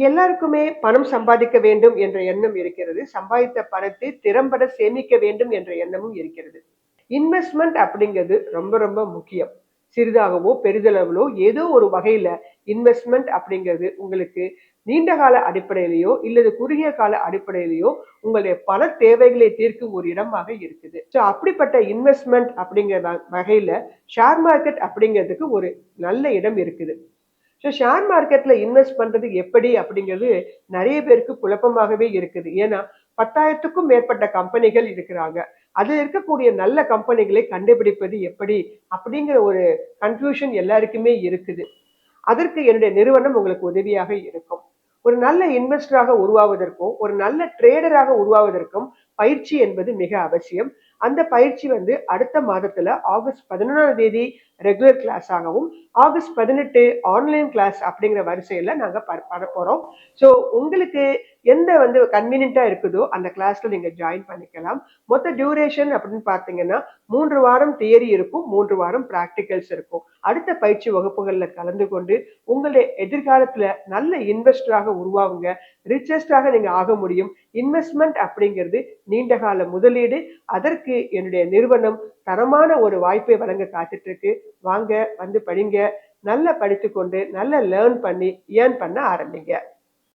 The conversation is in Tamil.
எல்லாருக்குமே பணம் சம்பாதிக்க வேண்டும் என்ற எண்ணம் இருக்கிறது. சம்பாதித்த பணத்தை திறம்பட சேமிக்க வேண்டும் என்ற எண்ணமும் இருக்கிறது. இன்வெஸ்ட்மெண்ட் அப்படிங்கிறது ரொம்ப ரொம்ப முக்கியம். சிறிதாகவோ பெரிதளவிலோ ஏதோ ஒரு வகையில இன்வெஸ்ட்மெண்ட் அப்படிங்கிறது உங்களுக்கு நீண்ட கால அடிப்படையிலேயோ இல்லது குறுகிய கால அடிப்படையிலேயோ உங்களுடைய பண தேவைகளை தீர்க்கும் ஒரு இடமாக இருக்குது. ஸோ அப்படிப்பட்ட இன்வெஸ்ட்மெண்ட் அப்படிங்கிற வகையில ஷேர் மார்க்கெட் அப்படிங்கிறதுக்கு ஒரு நல்ல இடம் இருக்குது. ஸோ ஷேர் மார்க்கெட்ல இன்வெஸ்ட் பண்றது எப்படி அப்படிங்கிறது நிறைய பேருக்கு குழப்பமாகவே இருக்குது. ஏன்னா 10,000க்கும் மேற்பட்ட கம்பெனிகள் இருக்கிறாங்க. அதுல இருக்கக்கூடிய நல்ல கம்பெனிகளை கண்டுபிடிப்பது எப்படி அப்படிங்கிற ஒரு கன்ஃபியூஷன் எல்லாருக்குமே இருக்குது. அதற்கு என்னுடைய நிறுவனம் உங்களுக்கு உதவியாக இருக்கும். ஒரு நல்ல இன்வெஸ்டராக உருவாவதற்கும் ஒரு நல்ல ட்ரேடராக உருவாவதற்கும் பயிற்சி என்பது மிக அவசியம். அந்த பயிற்சி அடுத்த மாதத்துல ஆகஸ்ட் 11ஆம் தேதி ரெகுலர் கிளாஸ் ஆகவும் ஆகஸ்ட் 18 ஆன்லைன் கிளாஸ் அப்படிங்கிற வரிசையில நாங்க பண்ண போறோம். ஸோ உங்களுக்கு எந்த கன்வீனியன்ட்டா இருக்குதோ அந்த கிளாஸ்ல நீங்க ஜாயின் பண்ணிக்கலாம். மொத்த டியூரேஷன் அப்படின்னு பார்த்தீங்கன்னா 3 வாரம் தியரி இருக்கும், 3 வாரம் பிராக்டிகல்ஸ் இருக்கும். அடுத்த பயிற்சி வகுப்புகள்ல கலந்து கொண்டு உங்களுடைய எதிர்காலத்துல நல்ல இன்வெஸ்டராக உருவாகுங்க. ரிச்சஸ்டாக நீங்க ஆக முடியும். இன்வெஸ்ட்மெண்ட் அப்படிங்கிறது நீண்ட கால முதலீடு. அதற்கு என்னுடைய நிறுவனம் தரமான ஒரு வாய்ப்பை வழங்க காத்துட்டு இருக்கு. வாங்க, படிங்க. நல்லா படித்துக்கொண்டு நல்லா லேர்ன் பண்ணி ஏர்ன் பண்ண ஆரம்பிங்க.